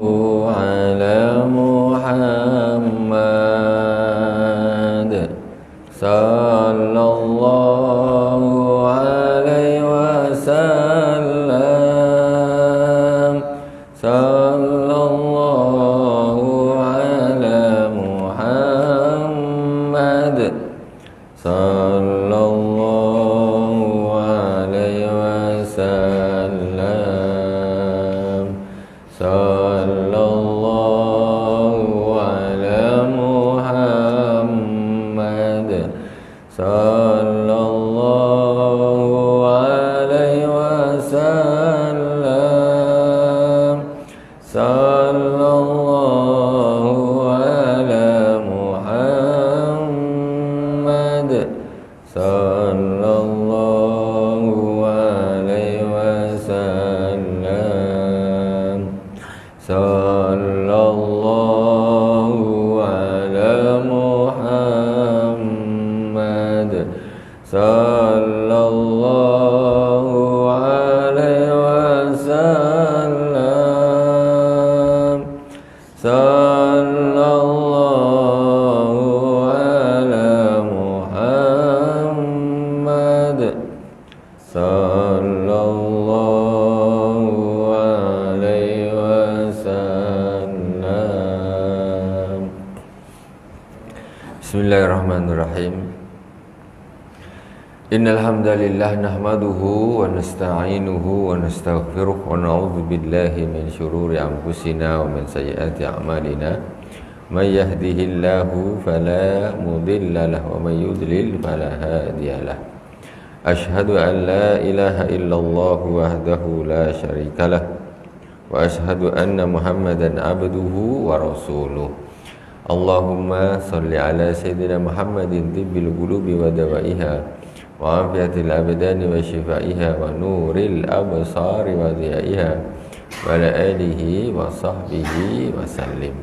على محمد صلى الله عليه وسلم صلى الله على محمد صلى الله عليه وسلم صلى الله على محمد صلى الله عليه وسلم صلى الله على محمد صلى الله عليه وسلم صلى الله على محمد صلى الله عليه وسلم صلى الله على محمد صلى الله عليه وسلم. Bismillahirrahmanirrahim. Innal hamdalillah nahmaduhu wa nasta'inuhu wa nastaghfiruh wa na'udzu billahi min shururi anfusina wa min sayyiati a'malina. May yahdihillahu fala mudilla lahu wa may yudlil fala hadiyalah. Ashhadu an la ilaha illallah wahdahu la syarika lah wa ashhadu anna Muhammadan abduhu wa rasuluh. Allahumma salli ala sayyidina Muhammadin tibbil qulubi wa dawaiha wa afiyatil abdani wa shifaiha wa nuril absari wa dhiyaiha wa ala alihi wa sahbihi wa sallim.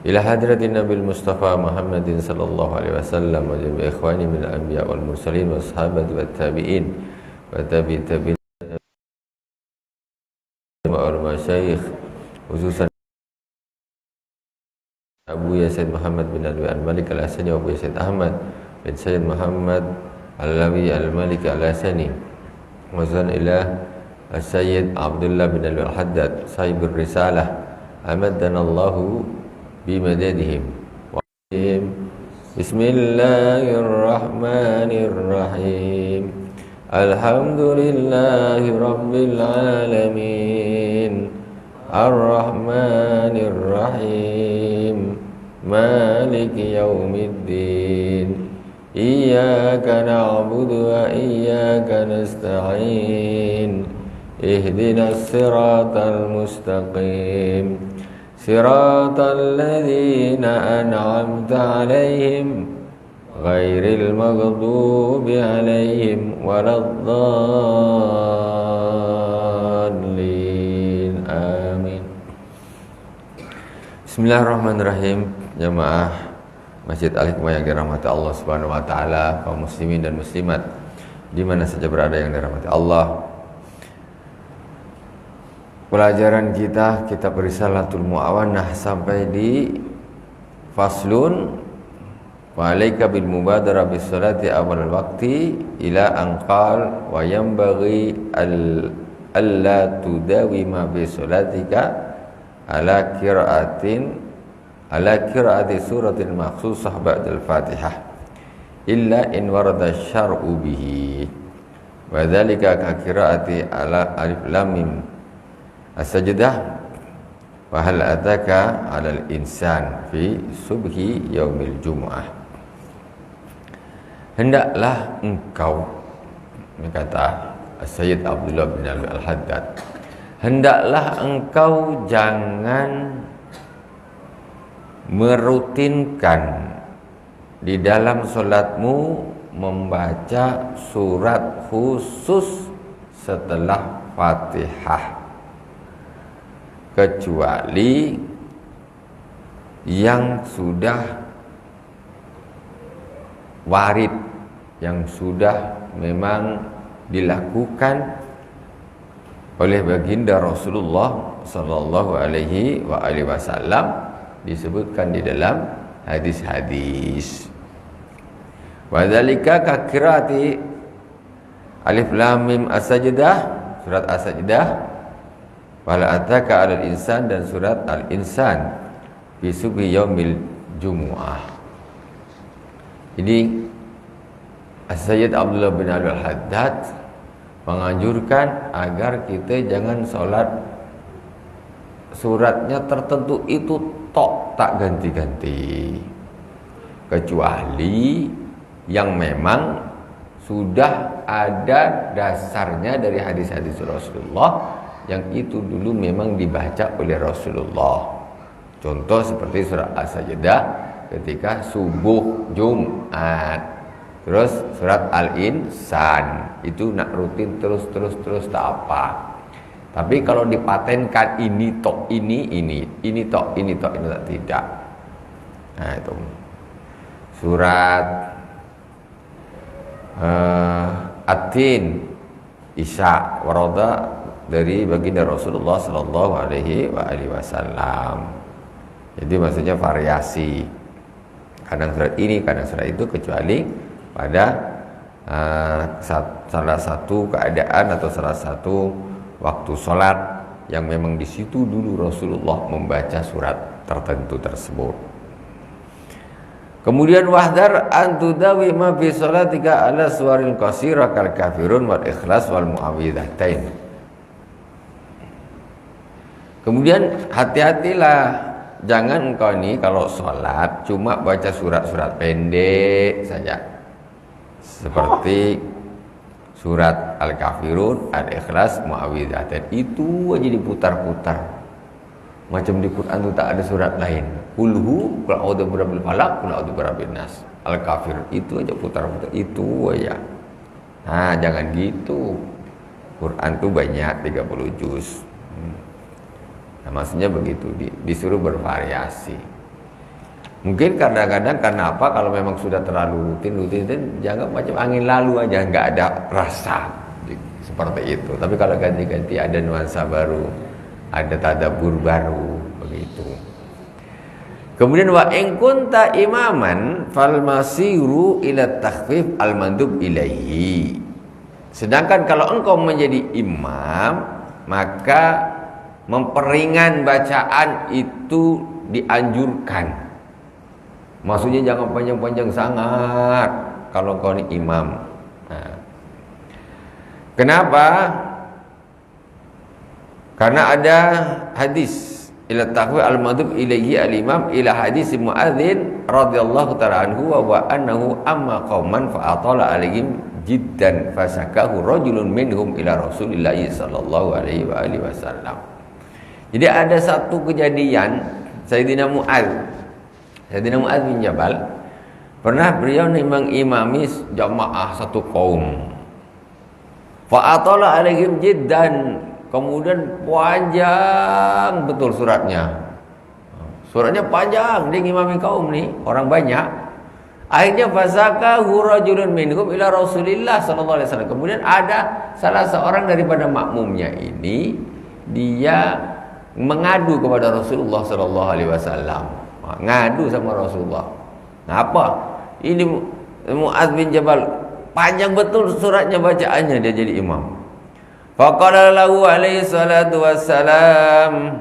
Ila hadratin Nabil Mustafa Muhammadin sallallahu alaihi wasallam wa jami'i ikhwani min al-anbiya wal mursalin wa sahabati wa tabi'in wa tabi'in wa masyayikh khususan Abu Yasid Muhammad bin Alwi al-Malik al-Asani wa Abu Yasid Ahmad bin Sayyid Muhammad Alawi al-Malik al-Asani wa zan ila Sayyid Abdullah bin Alwi al-Haddad sahibur risalah amaddanallahu bimadadihim wa Bismillahirrahmanirrahim. Alhamdulillahi rabbil alamin Ar-Rahmanir-Rahim Maliki yaumiddin Iyyaka na'budu wa iyyaka nasta'in Ihdinas siratal mustaqim Siratal ladzina an'amta 'alaihim ghairil maghdubi 'alaihim waladdallin. Amin. Bismillahirrahmanirrahim. Jamaah Masjid Al-Hikmah yang dirahmati Allah Subhanahu wa taala, kaum muslimin dan muslimat di mana saja berada yang dirahmati Allah. Pelajaran kita kitab Risalatul Mu'awanah sampai di faslun wa alaika bil mubadarah bis salati awal waqti ila anqal wa yanbaghi alla tudawima bi salatika ala qiraati suratil makhsusah ba'dal Fatihah illa in warada syar'u bihi wa dzalika ka qiraati ala alif lam mim as-sajdah wa hal ataka 'alal insan fi subhi yaumil jumu'ah. Hendaklah engkau, ini kata Sayyid Abdullah bin Alwi al-Haddad, hendaklah engkau jangan merutinkan di dalam solatmu membaca surat khusus setelah Fatihah, kecuali yang sudah warid, yang sudah memang dilakukan oleh baginda Rasulullah sallallahu alaihi wasallam disebutkan di dalam hadis-hadis. Wa dzalika ka qiraati alif lam mim as-sajdah, surat as-sajdah, wal ataka 'alal insan, dan surat al-insan fi subhi yaumil jumu'ah. Ini As-Sayyid Abdullah bin Al-Haddad menganjurkan agar kita jangan sholat suratnya tertentu itu tok, tak ganti-ganti, kecuali yang memang sudah ada dasarnya dari hadis-hadis Rasulullah yang itu dulu memang dibaca oleh Rasulullah. Contoh seperti surat As-Sajdah ketika subuh Jumat. Terus surat Al-Insan itu nak rutin terus tak apa. Tapi kalau dipatenkan ini tok ini tok ini tak tidak. Nah itu surat At-Tin, Isya, Warada dari baginda Rasulullah sallallahu alaihi wasallam. Jadi maksudnya variasi. Kadang surat ini, kadang surat itu, kecuali pada salah satu keadaan atau salah satu waktu sholat yang memang di situ dulu Rasulullah membaca surat tertentu tersebut. Kemudian wahdar an tudawi ma fi sholatika ala suwaril qasira kal kafirun wal ikhlas wal muawwidzatain. Kemudian hati-hatilah, jangan engkau ini kalau sholat cuma baca surat-surat pendek saja, seperti surat Al-Kafirun, Al-Ikhlas, Muawwidzatain, itu aja diputar-putar. Macam di Quran itu tak ada surat lain. Qulhu, qul a'udzu birabbil falaq, qul a'udzu birabbin nas. Al-Kafirun itu aja putar-putar, itu aja. Nah, jangan gitu. Quran itu banyak 30 juz. Nah, maksudnya begitu, disuruh bervariasi. Mungkin kadang-kadang karena apa, kalau memang sudah terlalu rutin jangan macam angin lalu aja, nggak ada rasa seperti itu. Tapi kalau ganti-ganti ada nuansa baru, ada tadabbur baru, begitu. Kemudian wa in kunta imaman fal masiru ila takhfif al mandub ilaihi. Sedangkan kalau engkau menjadi imam, maka memperingan bacaan itu dianjurkan. Maksudnya jangan panjang-panjang sangat kalau kau ni imam. Nah. Kenapa? Karena ada hadis ila taqwa al-madhub ilaihi al-imam ila hadis Muadzin radhiyallahu ta'ala anhu wa annahu amma qauman fa atala alaihim jiddan fasakahu rajulun minhum ila Rasulillah sallallahu alaihi wasallam. Jadi ada satu kejadian Sayyidina Muadz bin Jabal pernah beliau mengimami jamaah satu kaum. Fa'atala alaihim jiddan, kemudian panjang betul suratnya. Suratnya panjang, dia ngimami kaum nih, orang banyak. Akhirnya fasakahu rajulun minhum ila Rasulillah sallallahu alaihi wasallam. Kemudian ada salah seorang daripada makmumnya ini, dia mengadu kepada Rasulullah sallallahu alaihi wasallam. Ngadu sama Rasulullah. Ngapa? Ini Muadz bin Jabal panjang betul suratnya, bacaannya, dia jadi imam. Faqala lahu alaihi salatu wassalam,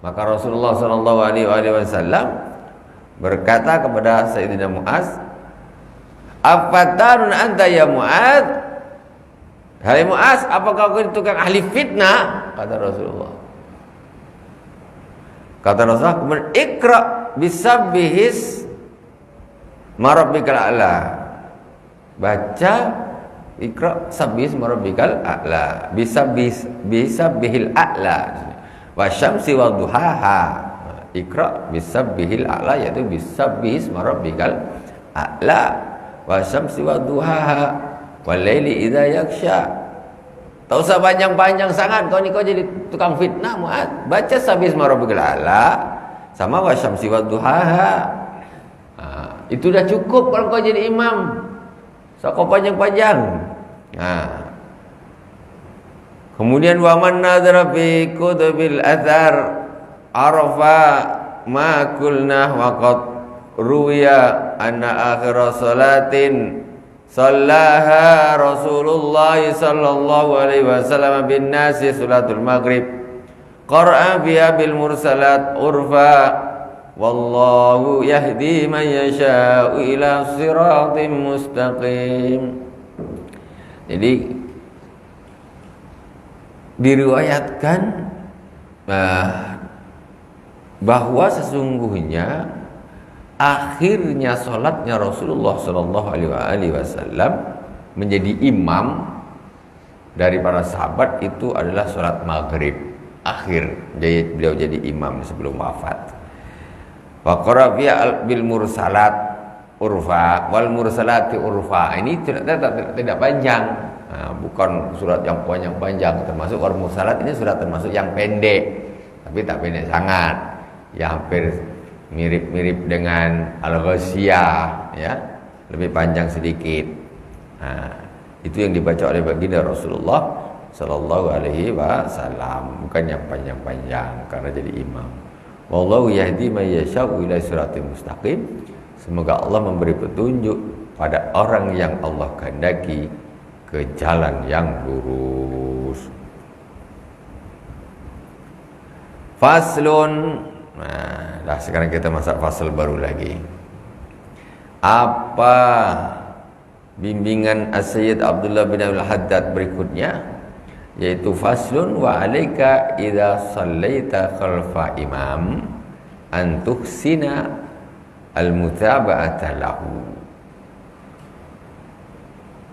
maka Rasulullah sallallahu alaihi wasallam berkata kepada Sayyidina Muadz, "Afatanun anta ya Muadz?" Hai Muadz, apakah kau tukang ahli fitnah? Kata Rasulullah. Kata Rasulullah, kemudian ikra bisabbihis marabbikal a'la. Baca ikra sabbihis marabbikal a'la. Bisabbihil a'la. Wa syamsi wa duhaha. Ikra bisabbihil a'la, yaitu bisabbihis marabbikal a'la. Wa syamsi wa duhaha. Wal laili idza yaksha. Tak usah panjang-panjang sangat, kau jadi tukang fitnah Muadz. Baca sabbihis marabbikal a'la sama wa syamsi wa duhaha. Itu dah cukup kalau kau jadi imam. So kau panjang-panjang. Kemudian wa man nadhara fi kutubil athar arafa ma qulna wa qad ruwiya anna akhir salatin sallaha Rasulullah sallallahu alaihi wasallam bin nasi salatul maghrib qara'a biha bil mursalat urfa wallahu yahdi man yasha'u ila siratim mustaqim. Jadi diriwayatkan bahwa sesungguhnya akhirnya sholatnya Rasulullah Shallallahu Alaihi Wasallam menjadi imam dari para sahabat itu adalah sholat maghrib akhir. Jadi beliau jadi imam sebelum wafat. Wa qara bil mursalat urfa wal mursalati urfa. Ini tidak panjang. Nah, bukan surat yang panjang, termasuk wal mursalat ini surat termasuk yang pendek, tapi tak pendek sangat, ya hampir mirip-mirip dengan Al-Ghasyiyah, ya, lebih panjang sedikit. Nah, itu yang dibaca oleh baginda Rasulullah Sallallahu Alaihi Wasallam, bukan yang panjang-panjang karena jadi imam. Wallahu yahdi man yasha'u ila siratal mustaqim. Semoga Allah memberi petunjuk pada orang yang Allah kehendaki ke jalan yang lurus. Faslun. Nah, sekarang kita masuk fasal baru lagi. Apa bimbingan As-Sayyid Abdullah bin Al-Haddad berikutnya, yaitu faslun wa alaika idza shallaita khalfa imam an tuhsina al-mutaba'ata lahu.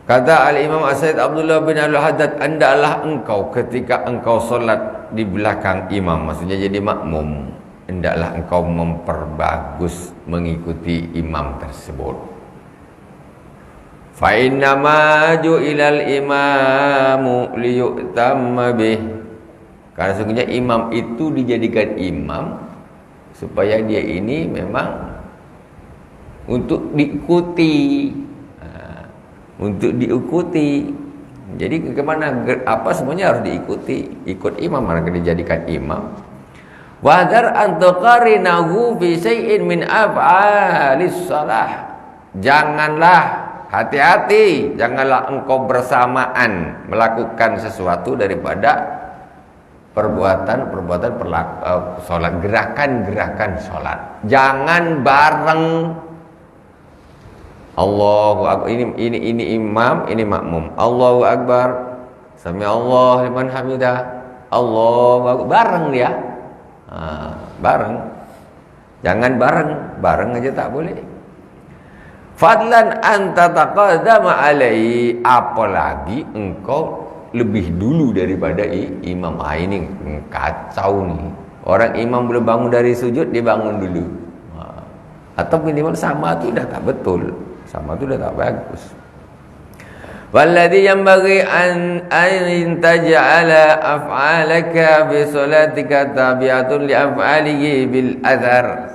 Kata Al-Imam As-Sayyid Abdullah bin Al-Haddad, hendaklah engkau ketika engkau solat di belakang imam, maksudnya jadi makmum, hendaklah engkau memperbagus mengikuti imam tersebut. Fa inna ma ju'ilal imamu liyu'tamma bih. Karena sesungguhnya imam itu dijadikan imam supaya dia ini memang untuk diikuti. Untuk diikuti. Jadi kemana apa semuanya harus diikuti. Ikut imam, maka dijadikan imam. Wadar antuqarinahu fi syai'in min af'alis shalah. Janganlah, hati-hati, janganlah engkau bersamaan melakukan sesuatu daripada perbuatan salat, gerakan-gerakan salat. Jangan bareng. Allahu akbar, ini imam, ini makmum. Allahu akbar, sami Allah liman hamidah. Allahu akbar, bareng dia. Bareng. Jangan bareng aja tak boleh. Fadlan anta taqaddama alaihi, apalagi engkau lebih dulu daripada imam. Ini kacau nih. Orang imam belum bangun dari sujud, dia bangun dulu. Atau minimal sama tu dah tak betul. Sama tu dah tak bagus. Walladhi yanbaghi an taj'ala af'alaka bi salatika tabi'atun li af'alihi bil athar.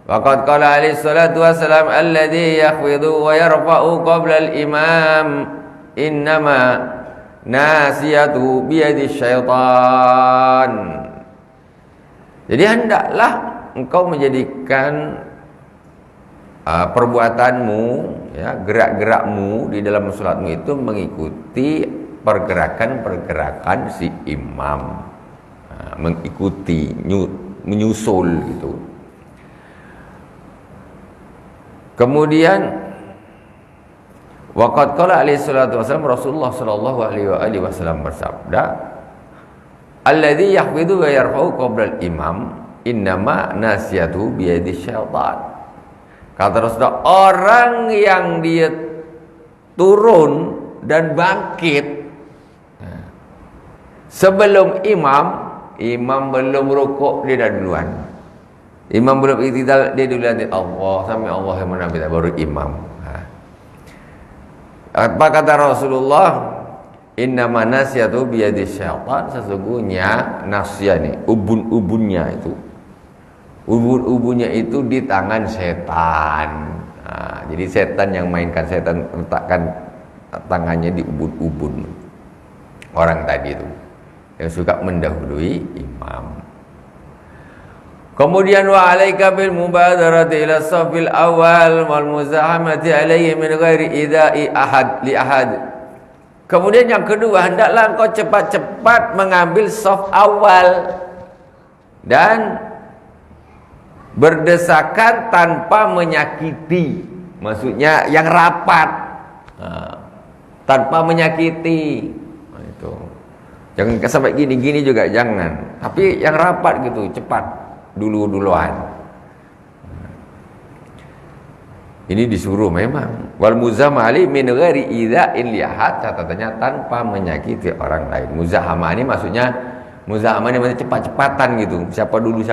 Wa qad qala alaihi salatu wassalam alladhi yakhfidu wa yarfa'u qabla al imam innama nasiyatu bi yadi syaitan. Jadi hendaklah engkau menjadikan perbuatanmu, ya, gerak-gerakmu di dalam salatmu itu mengikuti pergerakan-pergerakan si imam, mengikuti, menyusul gitu. Kemudian waqad qala alaihi salatu wasallam, Rasulullah sallallahu alaihi wasallam bersabda, alladzi yahfidu wa yarfa'u qabla al-imam innama nasiyatu bi yadi syaitan. Kata Rasulullah, orang yang dia turun dan bangkit sebelum imam belum rukuk, dia dah duluan. Imam belum iktidal, dia duluan. Allah sampai Allah yang menambil baru imam. Apa kata Rasulullah? Innama nasyatu biyadi syaitan. Sesungguhnya nasya nih, ubun-ubunnya itu, ubun-ubunnya itu di tangan setan. Jadi setan yang mainkan, setan letakkan tangannya di ubun-ubun orang tadi itu. yang suka mendahului imam. Kemudian wa alaika bil mubadarati ila safil awal wal muzahamati alaihi min ghairi idai ahad li ahad. Kemudian yang kedua, hendaklah engkau cepat-cepat mengambil saf awal dan berdesakan tanpa menyakiti. Maksudnya yang rapat, tanpa menyakiti. Itu. Jangan sampai gini-gini juga jangan. Tapi yang rapat gitu, cepat. Duluan. Ini disuruh memang. Wal muzamali min ghairi idza'in lihat, catatannya tanpa menyakiti orang lain. Muzahama ini maksudnya cepat-cepatan gitu. Siapa dulu.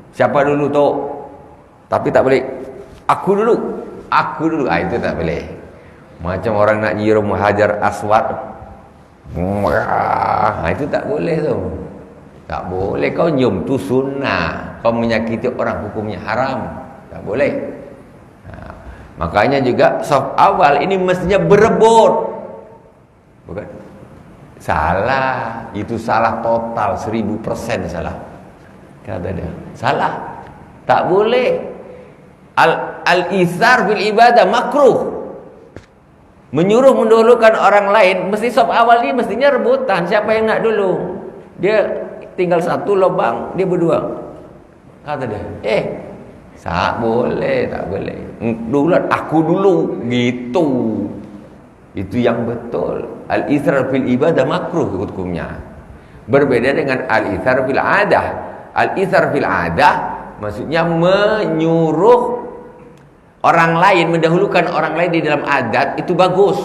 Siapa dulu toh. Tapi tak boleh. Aku dulu. Itu tak boleh. Macam orang nak nyiram hajar aswad. Itu tak boleh tu. Tak boleh kau nyium tu sunnah. Kau menyakiti orang hukumnya haram. Tak boleh. Makanya juga saf awal ini mestinya berebut. Bukan? Salah. Itu salah total 1000% salah. Kata dia. Salah. Tak boleh. Al-ithar fil ibadah makruh. Menyuruh mendahulukan orang lain, mesti saf awal ini mestinya rebutan. Siapa yang nak dulu? Dia tinggal satu lubang, dia berdua. Kata dia, tak boleh. Duluan, aku dulu. Gitu. Itu yang betul. Al-ithar fil ibadah makruh hukumnya. Berbeda dengan al-ithar fil adah. Al-ithar fil adah maksudnya menyuruh orang lain, mendahulukan orang lain di dalam adat, itu bagus.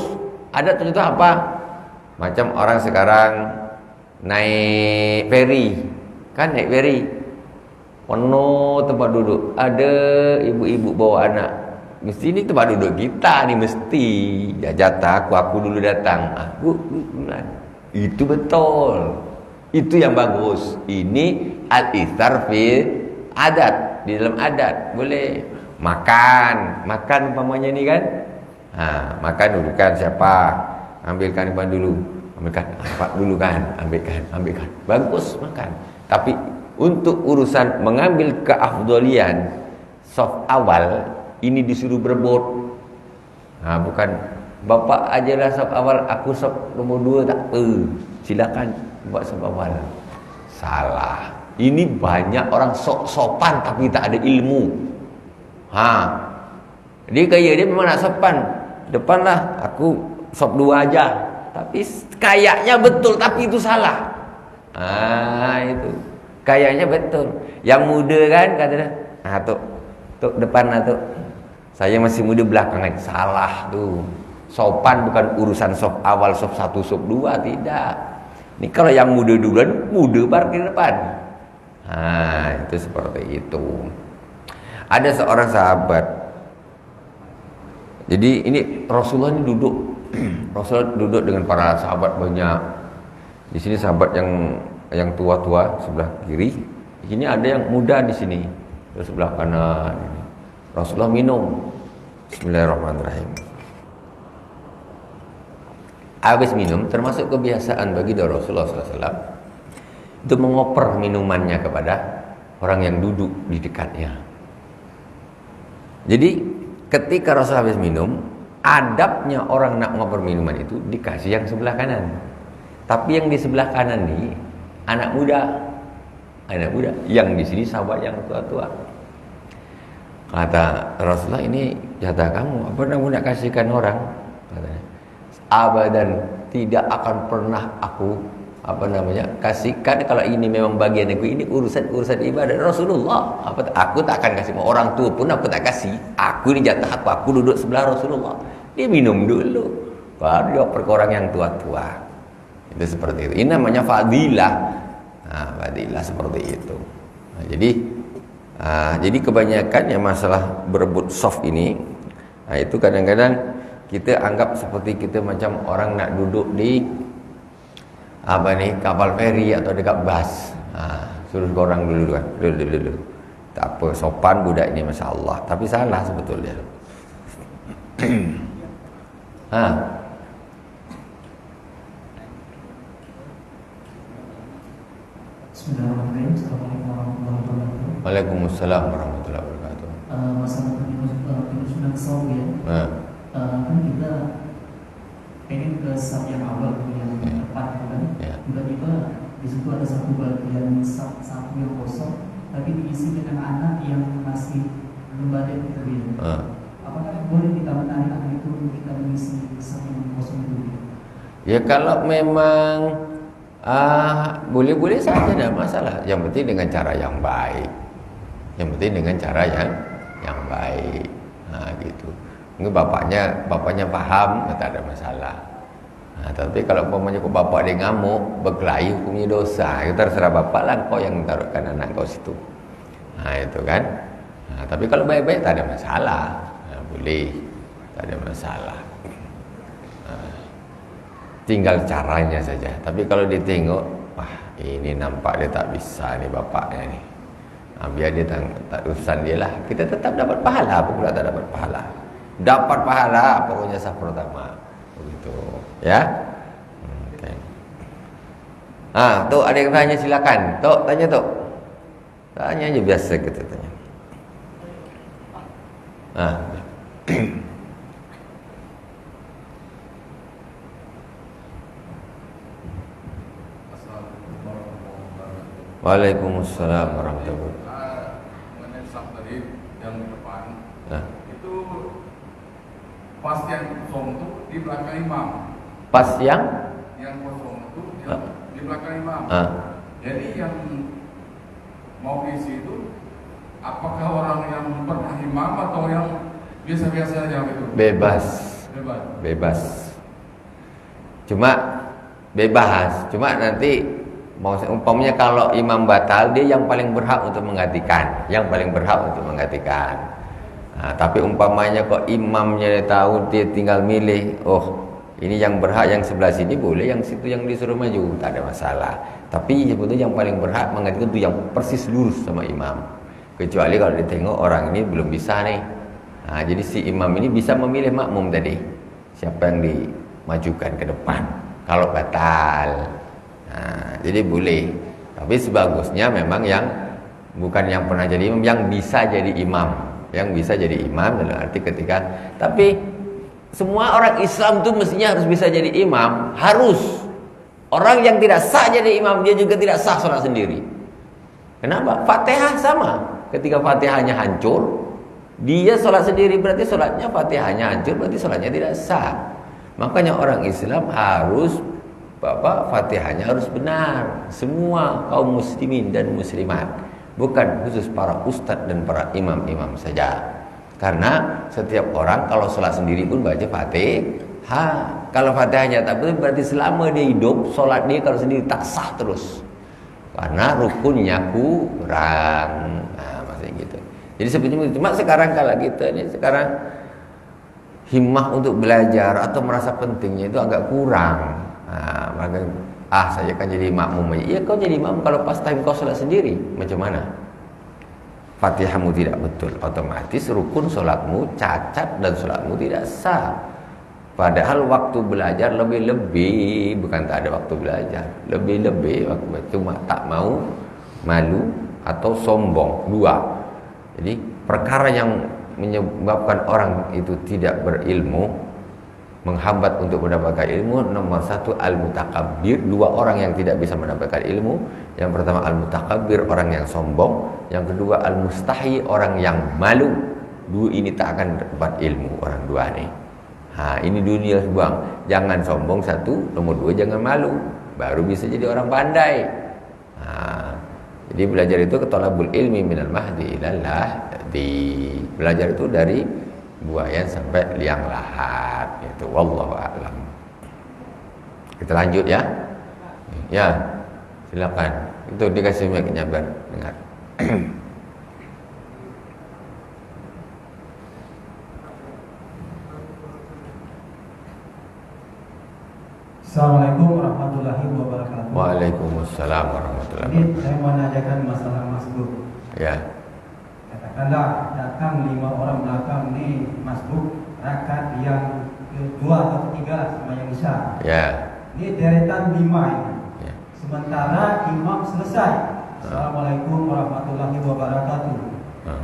Adat itu apa? Macam orang sekarang naik feri, kan naik feri penuh tempat duduk, ada ibu-ibu bawa anak, mesti ini tempat duduk kita nih, mesti ya jatah aku dulu datang, itu betul, itu yang bagus. Ini al-ithar fil adat, di dalam adat boleh. Makan umpamanya ini kan, makan dudukan siapa, ambilkan iban dulu. Ambilkan, dulu kan, ambilkan. Bagus makan. Tapi untuk urusan mengambil keafdolian saf awal ini disuruh berebut. Bukan bapak ajalah saf awal, aku saf nomor 2 tak apa. Silakan buat saf awal. Salah. Ini banyak orang sopan tapi tak ada ilmu. Dia kaya, dia memang nak sopan. Depanlah aku saf 2 aja. Tapi kayaknya betul, tapi itu salah. Itu kayaknya betul. Yang muda kan kata dia, tuk depan tuk. Saya masih muda belakangan. Salah tuh. Sopan bukan urusan sop awal, sop 1, sop 2, tidak. Ini kalau yang muda duluan, muda parkir depan. Itu seperti itu. Ada seorang sahabat. Jadi ini Rasulullah ini duduk. Rasul duduk dengan para sahabat banyak. Di sini sahabat yang tua-tua sebelah kiri. Ini ada yang muda di sini, di sebelah kanan. Rasulullah minum. Bismillahirrahmanirrahim. Habis minum, termasuk kebiasaan bagi Rasulullah SAW itu mengoper minumannya kepada orang yang duduk di dekatnya. Jadi ketika Rasul habis minum, adabnya orang nak ngoper minuman itu dikasih yang sebelah kanan. Tapi yang di sebelah kanan nih anak muda. Yang di sini sahabat yang tua-tua. Kata Rasulullah, ini jatah kamu. Apa kamu nak kasihkan orang? Katanya, abadan, tidak akan pernah aku kasihkan. Kalau ini memang bagian aku, ini urusan ibadah Rasulullah. Aku tak akan kasih. Orang tua pun aku tak kasih. Aku ini jatah aku duduk sebelah Rasulullah. Dia minum dulu, baru dia oper ke orang yang tua-tua. Itu seperti itu. Ini namanya fadilah. Fadilah seperti itu. Jadi kebanyakan yang masalah berebut soft ini, itu kadang-kadang kita anggap seperti kita macam orang nak duduk di kapal feri atau dekat bas. Suruh orang dulu kan. Dulu. Tak apa, sopan budak ini, Masya Allah. Tapi salah sebetulnya. Bismillahirrahmanirrahim. Assalamualaikum warahmatullahi wabarakatuh. Waalaikumsalam warahmatullahi wabarakatuh. Masalah penyusunan saum ya. Kan kita pengen ke saf yang awal yang depan kan. Tiba-tiba di situ ada satu bagian satu yang kosong, tapi diisi dengan anak yang masih belum balik terbiasa. Apakah boleh kita menarik anak itu untuk kita mengisi saf yang kosong itu? Ya kalau memang boleh-boleh saja, tidak masalah. Yang penting dengan cara yang baik. Yang penting dengan cara yang baik. Nah, gitu. Mungkin bapaknya paham, tak ada masalah. Nah, tapi kalau umpamanya kok bapak dia ngamuk, berkelahi, hukumnya dosa. Itu terserah bapak lah, kau yang taruhkan anak kau situ. Nah, itu kan. Nah, tapi kalau baik-baik tak ada masalah. Nah, boleh, tak ada masalah. Tinggal caranya saja. Tapi kalau dia tengok, wah ini nampak dia tak bisa nih bapaknya nih, biar dia tak urusan dia lah. Kita tetap dapat pahala. Apa pula tak dapat pahala? Dapat pahala pokoknya saf pertama. Begitu ya. Okay. Tok ada yang tanya, silakan. Tok tanya Tok. Tanya aja biasa kita tanya. Waalaikumsalam warahmatullahi wabarakatuh. Mengenai saf tadi yang di depan, itu pas yang kosong itu di belakang imam. Pas yang kosong itu di belakang imam. Jadi yang mau isi itu apakah orang yang pernah imam atau yang biasa-biasa aja gitu? Bebas. Cuma nanti mau umpamanya kalau imam batal, dia yang paling berhak untuk menggantikan. Tapi umpamanya kok imamnya dia tahu, dia tinggal milih, oh ini yang berhak, yang sebelah sini boleh, yang situ yang disuruh maju, tak ada masalah. Tapi sebetulnya yang paling berhak menggantikan itu yang persis lurus sama imam. Kecuali kalau ditengok orang ini belum bisa nih. Jadi si imam ini bisa memilih makmum tadi, siapa yang dimajukan ke depan kalau batal. Jadi boleh. Tapi sebagusnya memang yang bukan yang pernah jadi imam, yang bisa jadi imam. Dalam arti ketika, tapi semua orang Islam tuh mestinya harus bisa jadi imam. Harus. Orang yang tidak sah jadi imam, dia juga tidak sah sholat sendiri. Kenapa? Fatihah sama. Ketika Fatihahnya hancur, dia sholat sendiri, berarti sholatnya Fatihahnya hancur, berarti sholatnya tidak sah. Makanya orang Islam harus Fatihahnya harus benar. Semua kaum muslimin dan muslimat, bukan khusus para ustadz dan para imam-imam saja. Karena setiap orang kalau sholat sendiri pun baca Fatihah. Kalau Fatihahnya tak betul, berarti selama dia hidup, sholat dia kalau sendiri tak sah terus. Karena rukunnya kurang. Maksudnya gitu. Jadi sebetulnya cuma sekarang kalau kita ini sekarang himmah untuk belajar atau merasa pentingnya itu agak kurang. Saya kan jadi makmum aja. Iya, kau jadi makmum kalau pas time kau sholat sendiri, macam mana? Fatihahmu tidak betul, otomatis rukun sholatmu cacat dan sholatmu tidak sah. Padahal waktu belajar lebih-lebih, bukan tak ada waktu belajar, lebih-lebih waktu belajar. Cuma tak mau malu atau sombong, dua. Jadi perkara yang menyebabkan orang itu tidak berilmu, menghambat untuk mendapatkan ilmu, nomor satu al-mutakabbir, dua orang yang tidak bisa mendapatkan ilmu. Yang pertama al-mutakabbir, orang yang sombong. Yang kedua al-mustahi, orang yang malu. Dua ini tak akan dapat ilmu, orang dua ini. Ini dunia bang. Jangan sombong satu, nomor dua jangan malu, baru bisa jadi orang pandai. Jadi belajar itu ketolabul ilmi minal mahdi ilallah. Belajar itu dari buayan sampai liang lahat. Itu wallahu a'lam. Kita lanjut ya. Ya, silakan. Itu dikasih mic-nya biar dengar. Assalamualaikum warahmatullahi wabarakatuh. Waalaikumsalam warahmatullahi wabarakatuh. Ini saya mau menanyakan masalah masbuk. Ya. Katakanlah datang 5 orang belakang nih masbuk rakaat yang kedua atau ketiga lah sama yang isya. Ya. Ini deretan 5 ini. Ya. sementara imam selesai. Assalamualaikum warahmatullahi wabarakatuh.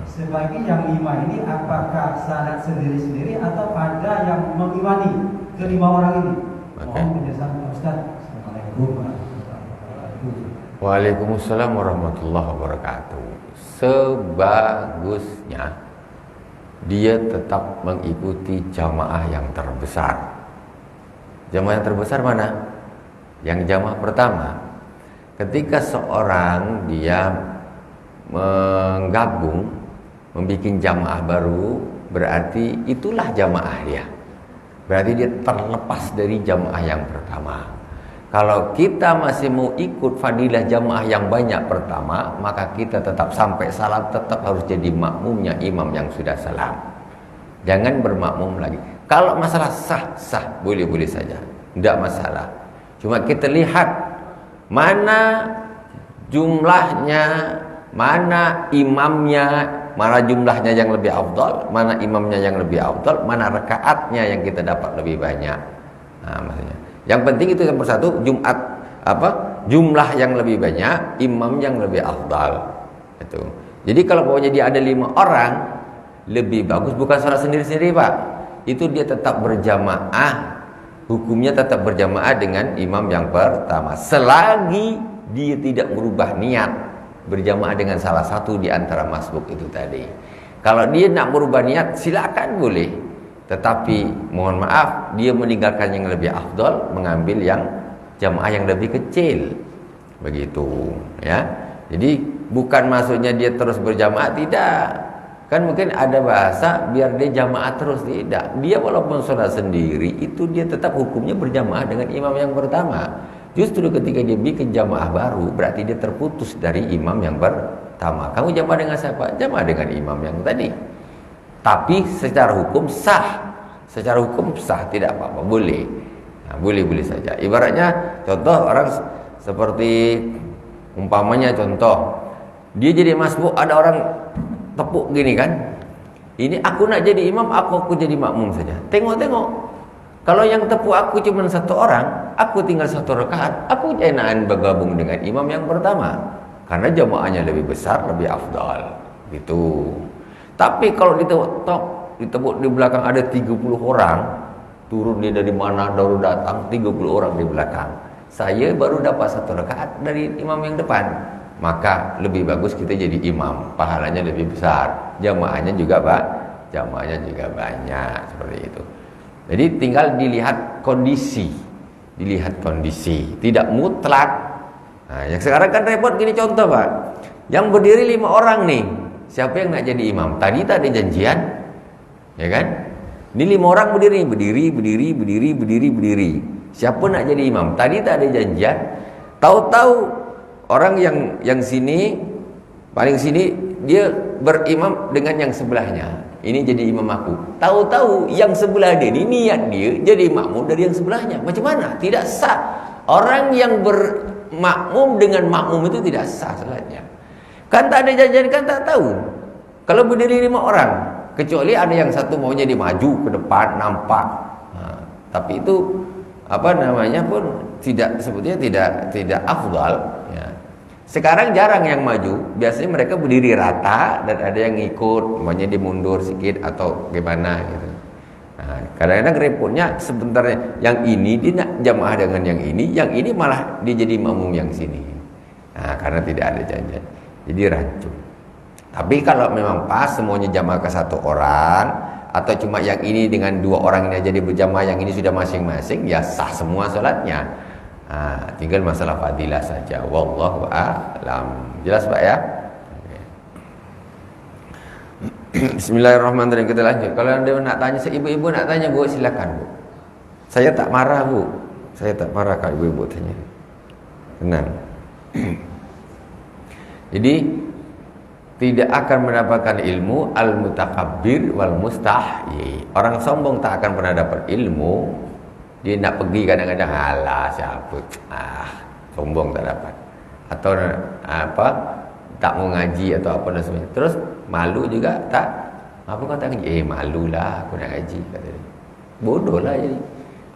Sebagai yang 5 ini apakah salat sendiri-sendiri atau ada yang mengimani kelima orang ini? Mohon penjelasan Pak Ustaz. Assalamualaikum warahmatullahi wabarakatuh. Waalaikumsalam warahmatullahi wabarakatuh. Sebagusnya dia tetap mengikuti jamaah yang terbesar. Jamaah yang terbesar mana? Yang jamaah pertama. Ketika seorang dia menggabung, membuat jamaah baru, berarti itulah jamaah dia. Berarti dia terlepas dari jamaah yang pertama. Kalau kita masih mau ikut fadilah jamaah yang banyak pertama, maka kita tetap sampai salam tetap harus jadi makmumnya imam yang sudah salam. Jangan bermakmum lagi. Kalau masalah sah, boleh-boleh saja, tidak masalah. Cuma kita lihat mana jumlahnya, mana imamnya, mana jumlahnya yang lebih afdal, mana imamnya yang lebih afdal, mana rakaatnya yang kita dapat lebih banyak. Nah, maksudnya. Yang penting itu yang persatu, jumlah yang lebih banyak, imam yang lebih afdal. Itu. Jadi kalau pokoknya dia ada 5 orang, lebih bagus bukan salat sendiri-sendiri, Pak. Itu dia tetap berjamaah. Hukumnya tetap berjamaah dengan imam yang pertama. Selagi dia tidak merubah niat berjamaah dengan salah satu di antara masbuk itu tadi. Kalau dia nak merubah niat, silakan boleh. Tetapi mohon maaf, dia meninggalkan yang lebih afdal, mengambil yang jamaah yang lebih kecil. Begitu, ya. Jadi bukan maksudnya dia terus berjamaah, tidak. Kan mungkin ada bahasa biar dia jamaah terus, tidak. Dia walaupun sholat sendiri, itu dia tetap hukumnya berjamaah dengan imam yang pertama. Justru ketika dia bikin jamaah baru, berarti dia terputus dari imam yang pertama. Kamu jamaah dengan siapa? Jamaah dengan imam yang tadi. Tapi secara hukum sah. Secara hukum sah, tidak apa-apa, boleh. Nah, boleh-boleh saja. Ibaratnya contoh orang seperti umpamanya contoh, dia jadi masbuk, ada orang tepuk gini kan. Ini aku nak jadi imam, aku jadi makmum saja. Tengok-tengok. Kalau yang tepuk aku cuma 1 orang, aku tinggal 1 rakaat, aku enakan bergabung dengan imam yang pertama. Karena jamaahnya lebih besar, lebih afdal. Gitu. Tapi kalau ditepuk di belakang ada 30 orang, turun dia dari mana baru datang, 30 orang di belakang. Saya baru dapat 1 rakaat dari imam yang depan. Maka lebih bagus kita jadi imam, pahalanya lebih besar. Jamaahnya juga banyak, seperti itu. Jadi tinggal dilihat kondisi, tidak mutlak. Nah, yang sekarang kan repot gini contoh, Pak. Yang berdiri 5 orang nih. Siapa yang nak jadi imam? Tadi tak ada janjian, ya kan? Ini 5 orang berdiri. Siapa nak jadi imam? Tadi tak ada janjian. Tahu-tahu orang yang sini, paling sini, dia berimam dengan yang sebelahnya. Ini jadi imam aku. Tahu-tahu yang sebelah dia ini niat dia jadi makmum dari yang sebelahnya. Macam mana? Tidak sah. Orang yang bermakmum dengan makmum itu tidak sah salatnya. Kan tak ada janjian, kan tak tahu. Kalau berdiri 5 orang, kecuali ada yang satu maunya dia maju ke depan, nampak. Nah, tapi itu pun sebetulnya tidak afdal. Ya. Sekarang jarang yang maju. Biasanya mereka berdiri rata dan ada yang ngikut, maunya dia mundur sedikit atau gimana gitu. Nah, kadang-kadang repotnya sebentar yang ini dia nak jamaah dengan yang ini malah dia jadi makmum yang sini. Nah, karena tidak ada janjian. Jadi rancu. Tapi kalau memang pas semuanya jamaah ke 1 orang, atau cuma yang ini dengan 2 orang ini jadi berjamaah, yang ini sudah masing-masing, ya sah semua salatnya. Nah, tinggal masalah fadilah saja. Wallahu a'lam. Jelas, Pak ya? Bismillahirrahmanirrahim. Kita lanjut. Kalau Anda nak tanya, ibu-ibu nak tanya, Bu, silakan, Bu. Saya tak marah, Bu. Saya tak marah kalau ibu-ibu tanya. Tenang. Jadi tidak akan mendapatkan ilmu al-mutakabbir wal mustahyi. Orang sombong tak akan pernah dapat ilmu. Dia nak pergi kadang-kadang, alah siapa, sombong tak dapat. Atau tak mau ngaji atau apa dan sebagainya. Terus malu juga tak. Apa kau tak ngaji? Malulah aku nak ngaji, kata dia. Bodoh lah jadi.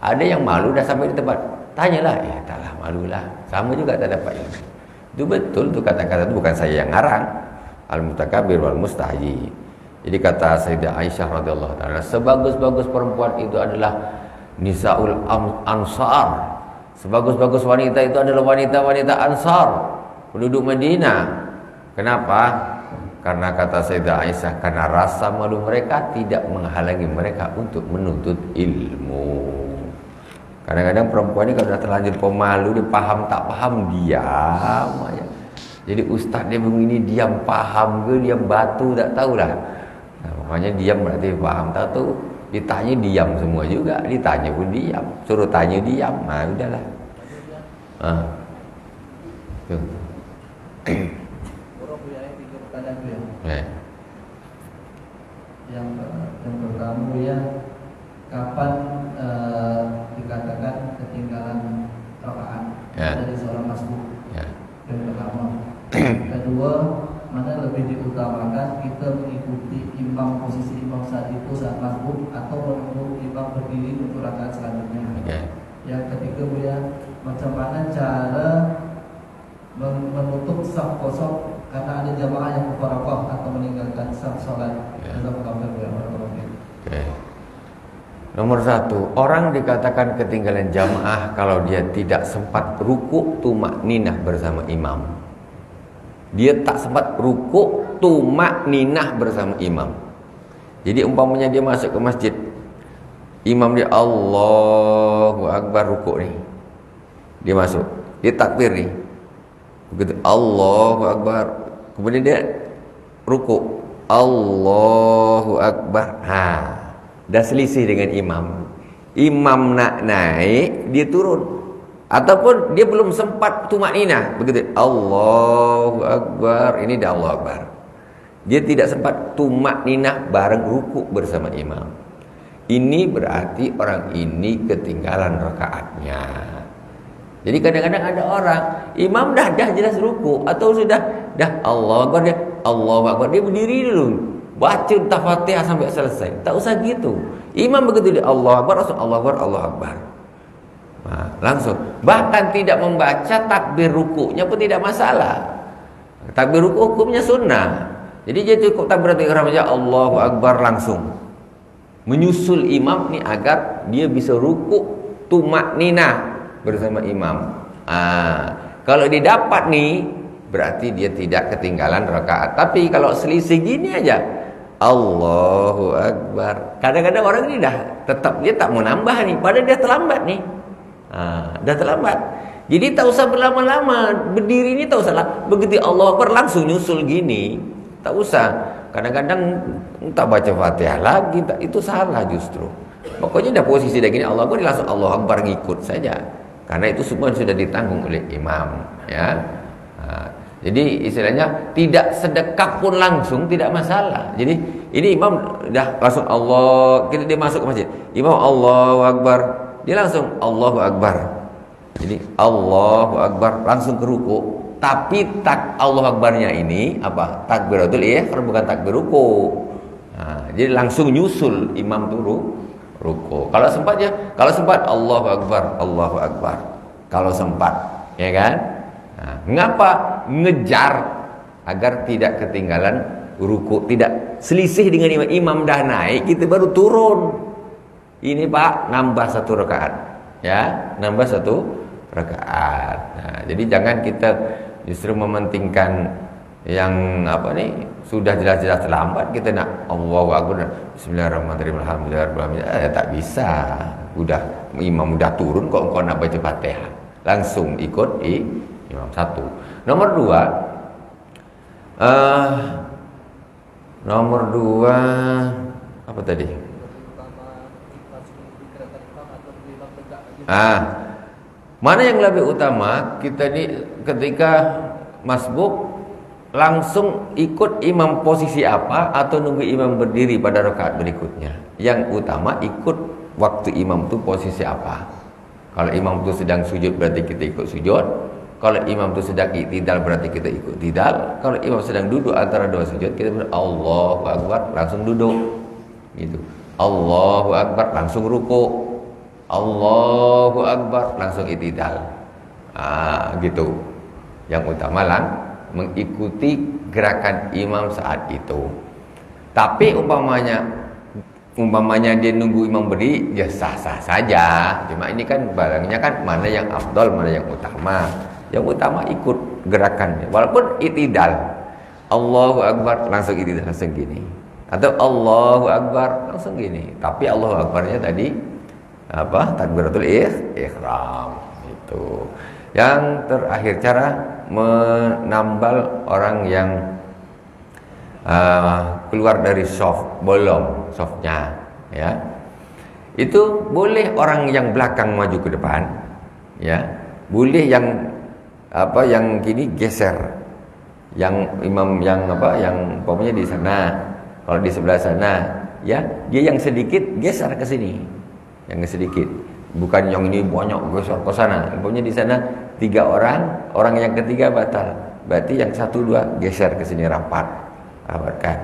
Ada yang malu dah sampai di tempat Tanyalah, ya taklah, malulah. Sama juga tak dapat ilmu. Itu betul tuh kata-kata itu, bukan saya yang ngarang. Al-mutakabir wal mustahyi. Jadi kata Sayyidah Aisyah radhiyallahu taala, sebagus-bagus perempuan itu adalah nisaul ansar. Sebagus-bagus wanita itu adalah wanita-wanita Ansar, penduduk Madinah. Kenapa? Karena kata Sayyidah Aisyah, karena rasa malu mereka tidak menghalangi mereka untuk menuntut ilmu. Kadang-kadang perempuan ini kalau sudah terlanjur pemalu, dia paham tak paham diam aja. Jadi ustaz dia begini, diam paham ke diam batu tak tahulah. Nah, pokoknya diam berarti paham, tak tahu. Ditanya diam semua juga, ditanya pun diam. Suruh tanya diam, nah udahlah. Yang pertama ya, kapan dikatakan ketinggalan rakaat dari seorang masbuk? Yang pertama. Kedua, mana lebih diutamakan kita mengikuti imam, posisi imam saat itu saat masbuk, atau menunggu imam berdiri untuk rakaat selanjutnya? Yang ketiga ya, macam mana cara menutup saf kosong karena ada jamaah yang mufaraqah atau meninggalkan saf salat? Nomor 1, orang dikatakan ketinggalan jamaah kalau dia tidak sempat ruku' tumakninah bersama imam. Dia tak sempat ruku' tumakninah bersama imam. Jadi umpamanya dia masuk ke masjid, imam dia Allahu Akbar ruku' nih, dia masuk, dia takbir nih, begitu Allahu Akbar, kemudian dia ruku' Allahu Akbar, dah selisih dengan imam. Imam nak naik, dia turun. Ataupun dia belum sempat tumakninah, begitu Allahu Akbar, ini dah Allahu Akbar. Dia tidak sempat tumakninah bareng ruku' bersama imam. Ini berarti orang ini ketinggalan rakaatnya. Jadi kadang-kadang ada orang, imam dah jelas ruku' atau sudah Allahu Akbar, dia Allahu Akbar, dia berdiri dulu, baca Fatihah sampai selesai. Tak usah gitu. Imam begitu dia Allahu Akbar, langsung Allahu Akbar, Allahu Akbar. Langsung. Bahkan tidak membaca takbir rukuknya pun tidak masalah. Takbir rukuk hukumnya sunnah. Jadi dia cukup takbiratul ihram saja, Allahu Akbar, langsung menyusul imam ni agar dia bisa rukuk tumakninah bersama imam. Kalau dia dapat nih, berarti dia tidak ketinggalan rakaat. Tapi kalau selisih gini aja, Allahu Akbar, kadang-kadang orang ini dah tetap dia tak mau nambah nih, padahal dia terlambat nih. Dah terlambat. Jadi tak usah berlama-lama berdiri ini, tak usah lah. Begitu Allahu Akbar langsung nyusul gini, tak usah. Kadang-kadang tak baca Fatihah lagi, itu salah justru. Pokoknya dah posisi dah gini Allahu Akbar, langsung Allahu Akbar ngikut saja. Karena itu semua sudah ditanggung oleh imam, ya. Jadi istilahnya tidak sedekap pun langsung tidak masalah. Jadi ini imam dah langsung Allah, kita dia masuk ke masjid, imam Allahu Akbar, dia langsung Allahu Akbar. Jadi Allahu Akbar langsung ke ruku. Tapi Allahu Akbarnya ini apa? Takbiratul ihram, bukan takbir ruku. Jadi langsung nyusul imam tuh ruku. Kalau sempat Allahu Akbar, Allahu Akbar. Kalau sempat, ya kan? Mengapa ngejar agar tidak ketinggalan ruku, tidak selisih dengan imam. Imam dah naik, kita baru turun. Ini Pak, nambah 1 rakaat, ya, nambah 1 rakaat. Jadi jangan kita justru mementingkan yang apa nih, sudah jelas-jelas terlambat kita nak Allahu Akbar, Bismillahirrahmanirrahim, alhamdulillah, tak bisa. Udah imam udah turun kok engkau nak baca Fatihah, langsung ikut imam. 1. Nomor 2 apa tadi? Mana yang lebih utama? Kita ni ketika masbuk langsung ikut imam posisi apa atau nunggu imam berdiri pada rakaat berikutnya? Yang utama ikut waktu imam tu posisi apa. Kalau imam tu sedang sujud berarti kita ikut sujud. Kalau imam tu sedang iktidal berarti kita ikut iktidal. Kalau imam sedang duduk antara 2 sujud, kita Allahu Akbar langsung duduk. Gitu. Allahu Akbar langsung ruku'. Allahu Akbar langsung i'tidal. Gitu. Yang utama mengikuti gerakan imam saat itu. Tapi umpamanya dia nunggu imam berdiri, ya sah-sah saja. Cuma ini kan barangnya kan mana yang afdal, mana yang utama. Yang utama ikut gerakannya. Walaupun i'tidal. Allahu Akbar langsung i'tidal langsung gini. Atau Allahu Akbar langsung gini. Tapi Allahu Akbarnya tadi takbiratul ihram itu. Yang terakhir cara menambal orang yang keluar dari softnya ya. Itu boleh orang yang belakang maju ke depan ya. Boleh yang gini geser. Yang imam yang umpamanya di sana. Kalau di sebelah sana ya, dia yang sedikit geser ke sini. Yang sedikit. Bukan yang ini banyak geser ke sana. Umpamanya di sana 3 orang yang ketiga batal. Berarti yang 1 2 geser ke sini rapatkan.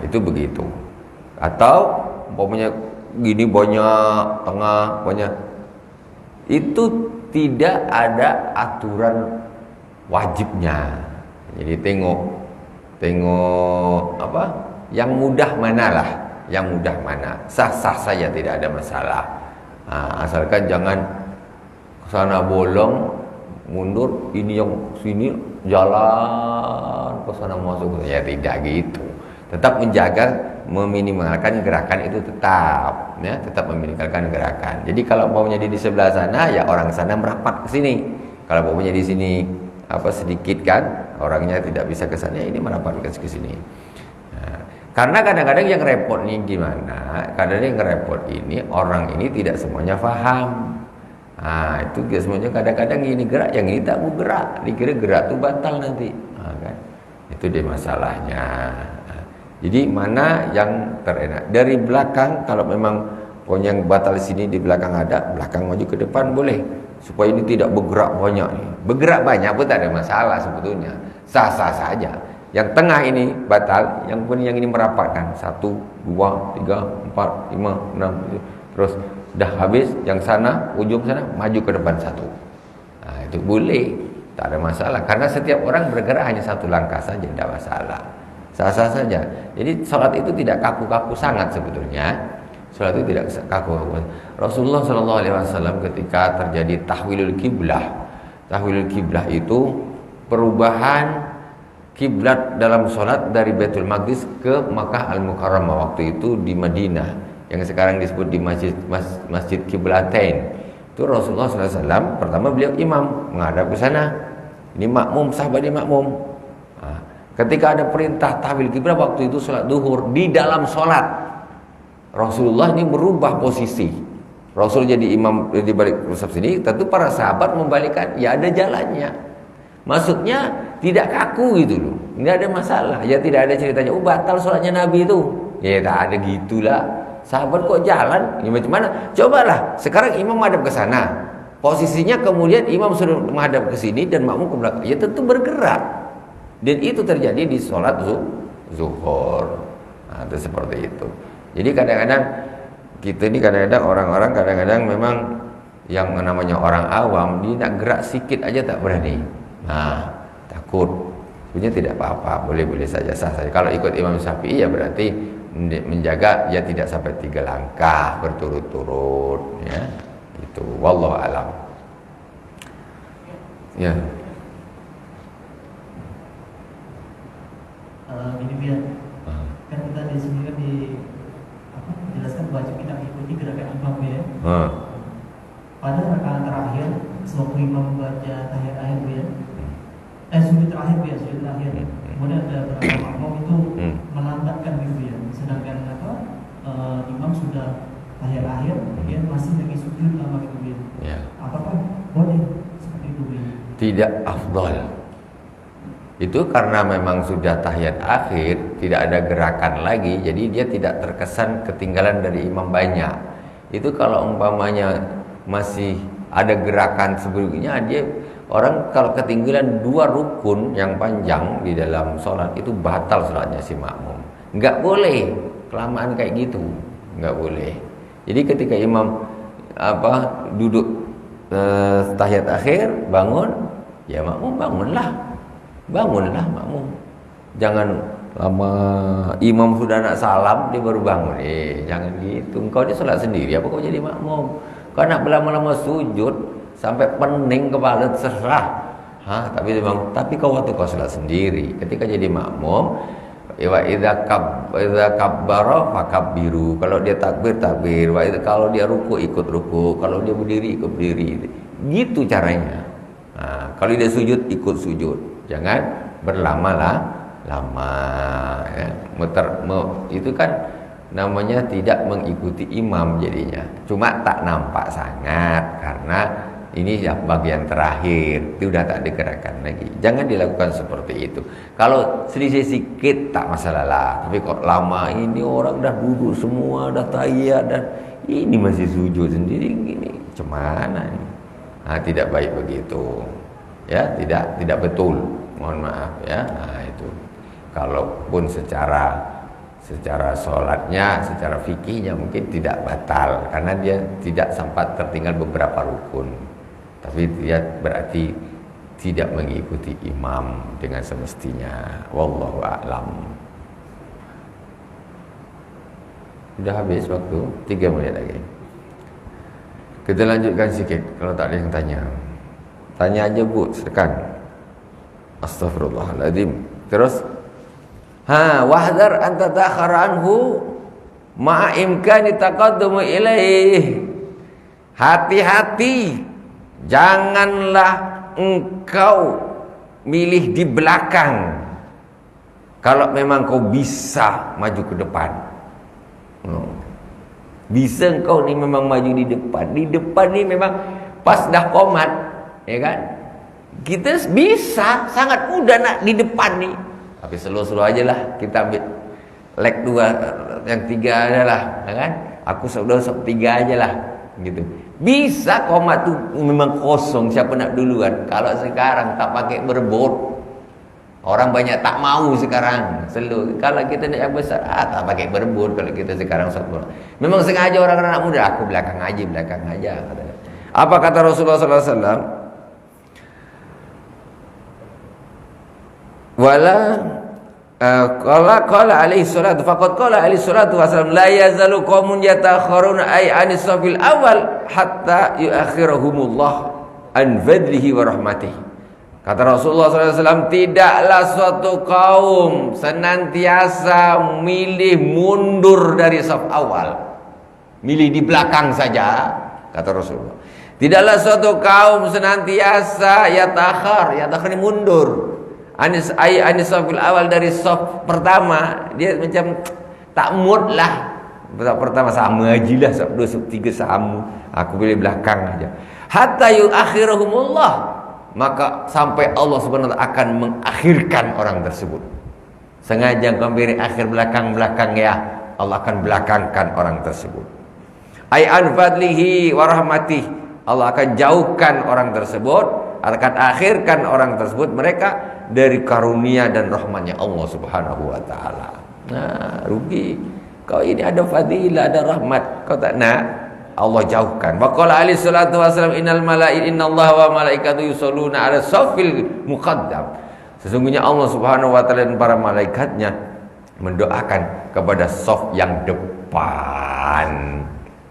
Itu begitu. Atau umpamanya gini banyak, tengah banyak. Itu tidak ada aturan wajibnya. Jadi tengok yang mudah manalah, yang mudah mana. Sah-sah saja, tidak ada masalah. Asalkan jangan sana bolong, mundur, ini yang sini jalan ke sana masuk, ya tidak gitu. Tetap menjaga, meminimalkan gerakan itu tetap meminimalkan gerakan. Jadi kalau maunya di sebelah sana, ya orang sana merapat ke sini. Kalau maunya di sini sedikit kan, orangnya tidak bisa ke sana, ini merapat ke sini. Karena kadang-kadang yang repot nih gimana? Kadang-kadang yang repot ini orang ini tidak semuanya paham. Itu semuanya kadang-kadang ini gerak, yang ini tak mau gerak, dikira gerak tuh batal nanti. Kan? Itu dia masalahnya. Jadi mana yang terenak? Dari belakang, kalau memang yang batal di sini di belakang ada, belakang maju ke depan boleh. Supaya ini tidak bergerak banyak nih. Bergerak banyak pun tak ada masalah sebetulnya. Sah-sah saja. Yang tengah ini batal, yang ini merapatkan 1, 2, 3, 4, 5, 6 terus dah habis, yang sana ujung sana maju ke depan 1. Itu boleh, tak ada masalah karena setiap orang bergerak hanya 1 langkah saja, tidak masalah. Sah-sah saja. Jadi salat itu tidak kaku-kaku sangat sebetulnya. Salat itu tidak kaku-kaku. Rasulullah SAW ketika terjadi tahwilul kiblah itu perubahan kiblat dalam sholat dari Baitul Maqdis ke Makkah Al-Mukarramah, waktu itu di Madinah yang sekarang disebut di Masjid Qiblatain. Itu Rasulullah SAW pertama beliau imam menghadap ke sana, ini makmum, sahabat ini makmum. Ketika ada perintah tahwil kiblat waktu itu sholat duhur, di dalam sholat Rasulullah ini merubah posisi. Rasul jadi imam di balik rusab sini, tentu para sahabat membalikkan, ya ada jalannya. Maksudnya tidak kaku gitu loh. Enggak ada masalah. Ya tidak ada ceritanya, batal sholatnya Nabi itu. Ya tak ada gitulah. Sahabat kok jalan? Ya macam mana? Cobalah. Sekarang imam menghadap ke sana. Posisinya kemudian imam sudah menghadap ke sini dan makmum ke belakang. Ya tentu bergerak. Dan itu terjadi di sholat zuhur. Itu seperti itu. Jadi kadang-kadang kita ini orang-orang kadang-kadang memang yang namanya orang awam, dia nak gerak sikit aja tak berani. Takut. Sebenarnya tidak apa-apa, boleh-boleh saja, sah saja. Kalau ikut Imam Syafi'i ya berarti menjaga ya tidak sampai 3 langkah berturut-turut ya. Gitu. Wallahu alam. Ya. Gini biar kan kita di sini kan dijelaskan wajib kita mengikuti gerakan imam ya. Pada rakaat terakhir sewaktu imam membaca tahiyat akhir ya, sujud terakhir ya, sujud terakhir. Kemudian ada beberapa makmum itu melambatkan gitu ya, sedangkan imam sudah tahiyat akhir, dia masih lagi sujud lama gitu ya. Apakah boleh seperti itu ya? Tidak afdal. Itu karena memang sudah tahiyat akhir, tidak ada gerakan lagi, jadi dia tidak terkesan ketinggalan dari imam banyak. Itu kalau umpamanya masih ada gerakan sebelumnya, dia orang kalau ketinggalan 2 rukun yang panjang di dalam sholat itu batal sholatnya si makmum. Enggak boleh kelamaan kayak gitu, enggak boleh. Jadi ketika imam duduk tahiyat akhir, bangun, ya makmum bangunlah makmum. Jangan lama imam sudah nak salam dia baru bangun. Jangan gitu. Engkau ni solat sendiri, apa kau jadi makmum? Kau nak berlama-lama sujud sampai pening kepala terserah. Tapi kau waktu kau solat sendiri, ketika jadi makmum, wa idza kabbara fakabbiru. Kalau dia takbir, kalau dia ruku ikut ruku, kalau dia berdiri ikut berdiri. Gitu caranya. Kalau dia sujud ikut sujud. Jangan berlama-lama ya. Itu kan namanya tidak mengikuti imam jadinya. Cuma tak nampak sangat karena ini ya bagian terakhir, itu sudah tak digerakkan lagi. Jangan dilakukan seperti itu. Kalau selisih sedikit tak masalah lah. Tapi kok lama ini orang dah duduk semua, dah tahiyat dan ini masih sujud sendiri gini, cemana ini? Tidak baik begitu. Ya, tidak betul. Mohon maaf ya. Itu. Kalaupun secara sholatnya, secara fikihnya mungkin tidak batal karena dia tidak sempat tertinggal beberapa rukun. Tapi dia berarti tidak mengikuti imam dengan semestinya. Wallahu a'lam. Sudah habis waktu, 3 menit lagi. Kita lanjutkan sikit kalau tak ada yang tanya. Tanya aja Bu, silakan. Astaghfirullahaladzim. Terus wahdar an tatakhara anhu ma'a imkani taqaddumu ilaih. Hati-hati, janganlah engkau milih di belakang kalau memang kau bisa maju ke depan. Bisa engkau ni memang maju di depan. Di depan ni memang pas dah qomat, ya kan? Kita bisa sangat mudah nak di depan ni. Tapi slow-slow aja lah. Kita ambil leg 2, yang 3 aja lah, ya kan? Aku sudah 3 aja lah, gitu. Bisa qomat tu memang kosong, siapa nak duluan. Kalau sekarang tak pakai berebut, orang banyak tak mau sekarang. Slow. Kalau kita nak yang besar, tak pakai berebut. Kalau kita sekarang memang sengaja orang anak muda, aku belakang aja. Apa kata Rasulullah sallallahu alaihi wasallam? Wala qala alaihi salatu faqad qala alaihi salatu wasallam la yazalu qaumun yatakharuna ay anis safil awal hatta yuakhirahumullah an fadlihi wa rahmatihi. Kata Rasulullah SAW, tidaklah suatu kaum senantiasa milih mundur dari saf awal, milih di belakang saja. Kata Rasulullah, tidaklah suatu kaum senantiasa yatakhar ini mundur anis safil awal, dari saf pertama. Dia macam tak mood lah. Saf pertama sama ajilah, saf 2, saf 3 sama, aku pilih belakang aja. Hatta yuakhirahumullah, maka sampai Allah Subhanahu wa taala akan mengakhirkan orang tersebut. Sengaja kau pilih akhir belakang ya, Allah akan belakangkan orang tersebut. Ai an fadlihi wa rahmatih, Allah akan jauhkan orang tersebut, akan akhirkan orang tersebut mereka dari karunia dan rahmatnya Allah Subhanahu wa taala. Nah, rugi. Kau ini ada fadilah, ada rahmat, kau tak nak, Allah jauhkan. Wa qala alaihi salatu wasallam innallaha wa malaikatahu yusholluna 'ala safil muqaddam. Sesungguhnya Allah Subhanahu wa taala dan para malaikatnya mendoakan kepada saf yang depan.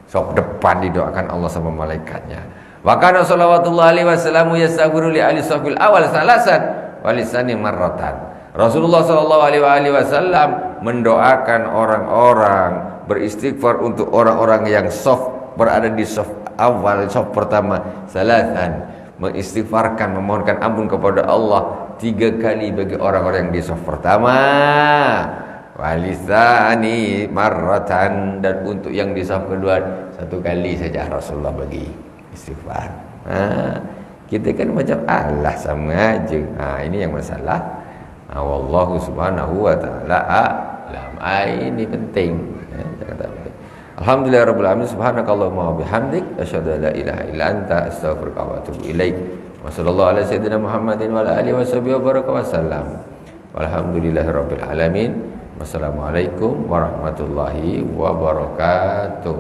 Saf depan didoakan Allah sama malaikatnya. Wa kana sallallahu alaihi wasallam yastaghfiru li ahli safil awal salasan walisani marratan. Rasulullah sallallahu alaihi wasallam mendoakan orang-orang, beristighfar untuk orang-orang yang saf, berada di saf awal, saf pertama, salasan, mengistighfarkan, memohonkan ampun kepada Allah 3 kali bagi orang-orang yang di saf pertama, walisani marratan, dan untuk yang di saf kedua 1 kali saja Rasulullah bagi istighfar. Kita kan macam Allah sama aja. Ini yang masalah. Wallahu subhanahu wa ta'ala a'lam. Ini penting. Alhamdulillah rabbil alamin. Subhanakallahumma wa bihamdik asyhadu an la ilaha illa anta astaghfiruka wa atubu ilaik. Wa sallallahu ala sayyidina Muhammadin wa ala alihi washabihi wa baraka wa sallam. Walhamdulillahi rabbil alamin. Wassalamualaikum warahmatullahi wabarakatuh.